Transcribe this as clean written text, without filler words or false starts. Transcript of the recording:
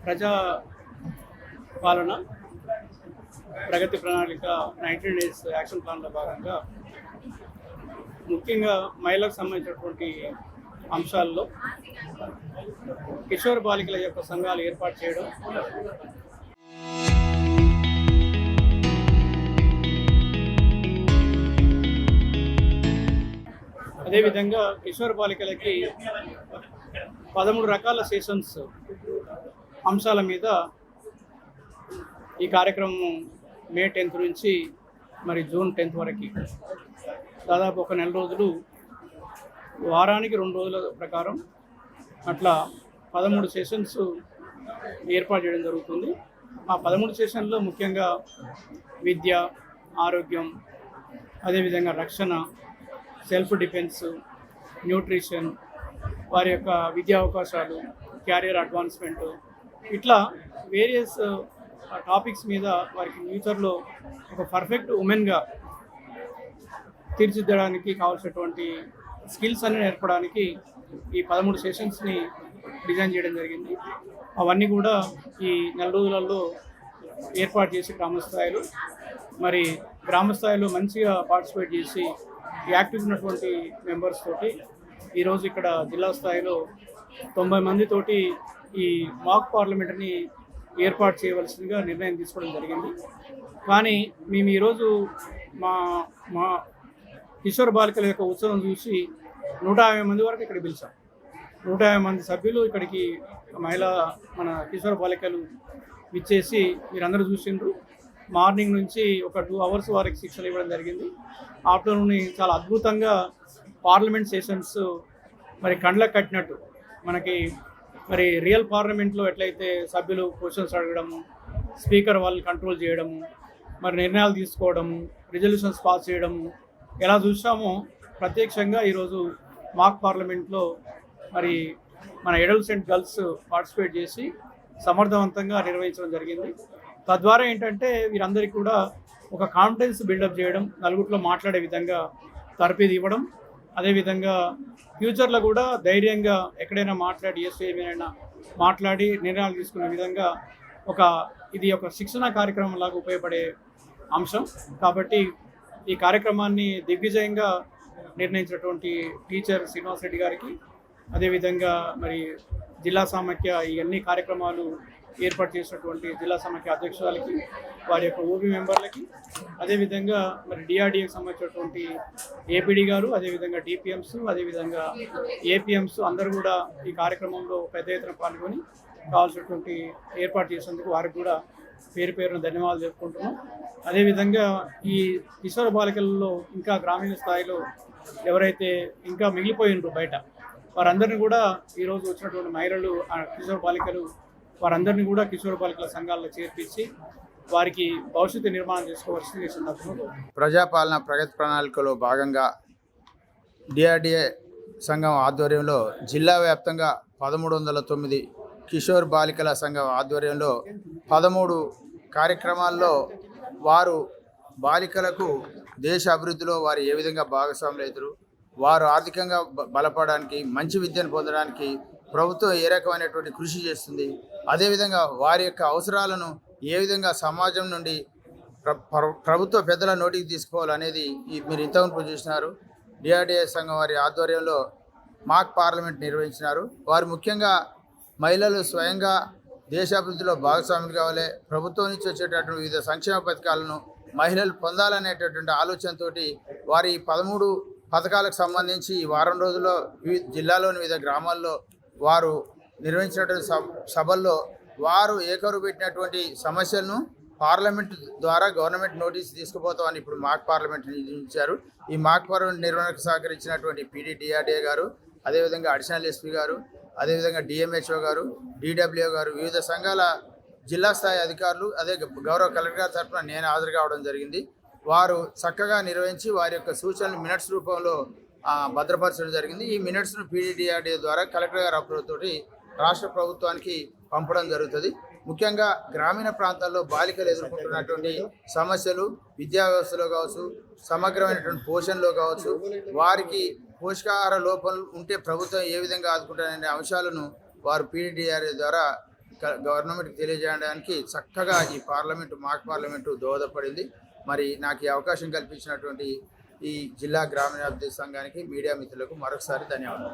ప్రజా పాలన ప్రగతి ప్రణాళిక 19 డేస్ యాక్షన్ ప్లాన్లో భాగంగా ముఖ్యంగా మహిళలకు సంబంధించినటువంటి అంశాల్లో కిషోర్ బాలికల యొక్క సంఘాలు ఏర్పాటు చేయడం, అదేవిధంగా కిషోర్ బాలికలకి 13 రకాల సెషన్స్ అంశాల మీద ఈ కార్యక్రమం మే 10th నుంచి మరి జూన్ 10th వరకు దాదాపు ఒక నెల రోజులు, వారానికి 2 రోజుల ప్రకారం అట్లా 13 సెషన్స్ ఏర్పాటు చేయడం జరుగుతుంది. ఆ 13 సెషన్లో ముఖ్యంగా విద్య, ఆరోగ్యం, అదేవిధంగా రక్షణ, సెల్ఫ్ డిఫెన్స్, న్యూట్రిషన్, వారి యొక్క విద్యా అవకాశాలు, క్యారియర్ అడ్వాన్స్మెంట్, ఇట్లా వేరియస్ టాపిక్స్ మీద వారికి ఫ్యూచర్లో ఒక పర్ఫెక్ట్ ఉమెన్గా తీర్చిదిద్దడానికి కావాల్సినటువంటి స్కిల్స్ అన్ని నేర్పడానికి ఈ 13 సెషన్స్ని డిజైన్ చేయడం జరిగింది. అవన్నీ కూడా ఈ నెల రోజులలో ఏర్పాటు చేసి గ్రామస్థాయిలో మంచిగా పార్టిసిపేట్ చేసి యాక్టివ్ ఉన్నటువంటి మెంబర్స్ తోటి ఈరోజు ఇక్కడ జిల్లా స్థాయిలో 90 మందితోటి ఈ మాక్ పార్లమెంటరీని ఏర్పాటు చేయవలసిందిగా నిర్ణయం తీసుకోవడం జరిగింది. కానీ మేము ఈరోజు మా కిషోర్ బాలికల యొక్క ఉత్సవం చూసి 150 మంది వరకు ఇక్కడ పిలిచాం. 150 మంది సభ్యులు ఇక్కడికి మన కిషోర్ బాలికలు ఇచ్చేసి మీరందరూ చూసిండ్రు. మార్నింగ్ నుంచి ఒక 2 hours వరకు శిక్షణ ఇవ్వడం జరిగింది. ఆఫ్టర్నూన్ చాలా అద్భుతంగా పార్లమెంట్ సెషన్స్ మరి కండ్లకు కట్టినట్టు మనకి మరి రియల్ పార్లమెంట్లో ఎట్లయితే సభ్యులు క్వశ్చన్స్ అడగడము, స్పీకర్ వాళ్ళు కంట్రోల్ చేయడము, మరి నిర్ణయాలు తీసుకోవడము, రిజల్యూషన్స్ పాస్ చేయడము ఎలా చూసామో ప్రత్యక్షంగా ఈరోజు మాక్ పార్లమెంట్లో మరి మన అడల్ట్స్ అండ్ గర్ల్స్ పార్టిసిపేట్ చేసి సమర్థవంతంగా నిర్వహించడం జరిగింది. తద్వారా ఏంటంటే వీరందరికీ కూడా ఒక కాన్ఫిడెన్స్ బిల్డప్ చేయడం, నలుగురిలో మాట్లాడే విధంగా తరపేది ఇవ్వడం, అదేవిధంగా ఫ్యూచర్లో కూడా ధైర్యంగా ఎక్కడైనా మాట్లాడి ఏమైనా మాట్లాడి నిర్ణయాలు తీసుకునే విధంగా ఇది ఒక శిక్షణ కార్యక్రమం లాగా ఉపయోగపడే అంశం. కాబట్టి ఈ కార్యక్రమాన్ని దిగ్విజయంగా నిర్ణయించినటువంటి టీచర్ శ్రీనివాస్ రెడ్డి గారికి, అదేవిధంగా మరి జిల్లా సమాఖ్య ఈ అన్ని కార్యక్రమాలు ఏర్పాటు చేసినటువంటి జిల్లా సమాఖ్య అధ్యక్షురాలకి, వారి యొక్క ఓబీ మెంబర్లకి, అదేవిధంగా మరి డిఆర్డీఏకి సంబంధించినటువంటి ఏపీడీ గారు, అదేవిధంగా డిపిఎంస్, అదేవిధంగా ఏపీఎంస్ అందరూ కూడా ఈ కార్యక్రమంలో పెద్ద ఎత్తున పాల్గొని కావాల్సినటువంటి ఏర్పాటు చేసేందుకు వారికి కూడా పేరున ధన్యవాదాలు చెప్పుకుంటున్నాం. అదేవిధంగా ఈ కిషోర బాలికలలో ఇంకా గ్రామీణ స్థాయిలో ఎవరైతే ఇంకా మిగిలిపోయినరు బయట, వారందరినీ కూడా ఈరోజు వచ్చినటువంటి మహిళలు, కిషోర బాలికలు, వారందరినీ కూడా కిషోర బాలికల సంఘాల్లో చేర్పించి వారికి భవిష్యత్తు నిర్మాణం చేసుకోవాల్సింది సందర్భంలో ప్రజాపాలన ప్రగతి ప్రణాళికలో భాగంగా డిఆర్డీఏ సంఘం ఆధ్వర్యంలో జిల్లా వ్యాప్తంగా 1309 కిషోర్ బాలికల సంఘం ఆధ్వర్యంలో 13 కార్యక్రమాల్లో వారు బాలికలకు దేశ అభివృద్ధిలో వారు ఏ విధంగా భాగస్వాములు అవుతారు, వారు ఆర్థికంగా బలపడడానికి, మంచి విద్యను పొందడానికి ప్రభుత్వం ఏ రకమైనటువంటి కృషి చేస్తుంది, అదేవిధంగా వారి యొక్క అవసరాలను ఏ విధంగా సమాజం నుండి ప్రభుత్వ పెద్దల నోటికి తీసుకోవాలనేది మీరు ఇంతవరకు చూసినారు. డిఆర్డీఏ సంఘం వారి ఆధ్వర్యంలో మాక్ పార్లమెంట్ నిర్వహించినారు. వారు ముఖ్యంగా మహిళలు స్వయంగా దేశాభివృద్ధిలో భాగస్వాములు కావాలి, ప్రభుత్వం నుంచి వచ్చేటటువంటి వివిధ సంక్షేమ పథకాలను మహిళలు పొందాలనేటటువంటి ఆలోచనతో వారి 13 పథకాలకు సంబంధించి ఈ వారం రోజుల్లో జిల్లాలోని వివిధ గ్రామాల్లో వారు నిర్వహించినటువంటి సభల్లో వారు ఏకరు పెట్టినటువంటి సమస్యలను పార్లమెంట్ ద్వారా గవర్నమెంట్ నోటీస్ తీసుకుపోతామని ఇప్పుడు మాక్ పార్లమెంట్ నిర్వహించారు. ఈ మాక్ పార్లమెంట్ నిర్వహణకు సహకరించినటువంటి పీడీ డిఆర్డీఏ గారు, అదేవిధంగా అడిషనల్ ఎస్పీ గారు, అదేవిధంగా డిఎంహెచ్ఓ గారు, డిడబ్ల్యూఓ గారు, వివిధ సంఘాల జిల్లా స్థాయి అధికారులు, అదే గౌరవ కలెక్టర్ గారి తరఫున నేను హాజరు కావడం జరిగింది. వారు చక్కగా నిర్వహించి వారి యొక్క సూచనలు మినిట్స్ రూపంలో భద్రపరచడం జరిగింది. ఈ మినిట్స్ను పీడీడీఆర్డీఏ ద్వారా కలెక్టర్ గారి అప్రూవ్ తోటి రాష్ట్ర ప్రభుత్వానికి పంపడం జరుగుతుంది. ముఖ్యంగా గ్రామీణ ప్రాంతాల్లో బాలికలు ఎదుర్కొంటున్నటువంటి సమస్యలు విద్యా వ్యవస్థలో కావచ్చు, సమగ్రమైనటువంటి పోషణలో కావచ్చు, వారికి పోషకాహార లోపం ఉంటే ప్రభుత్వం ఏ విధంగా ఆదుకుంటారనే అంశాలను వారు పీడీడీఆర్ఏ ద్వారా గవర్నమెంట్కి తెలియజేయడానికి చక్కగా ఈ మాక్ పార్లమెంటు దోహదపడింది. మరి నాకు ఈ అవకాశం కల్పించినటువంటి ఈ జిల్లా గ్రామీణాభివృద్ధి సంఘానికి, మీడియా మిత్రులకు మరొకసారి ధన్యవాదాలు.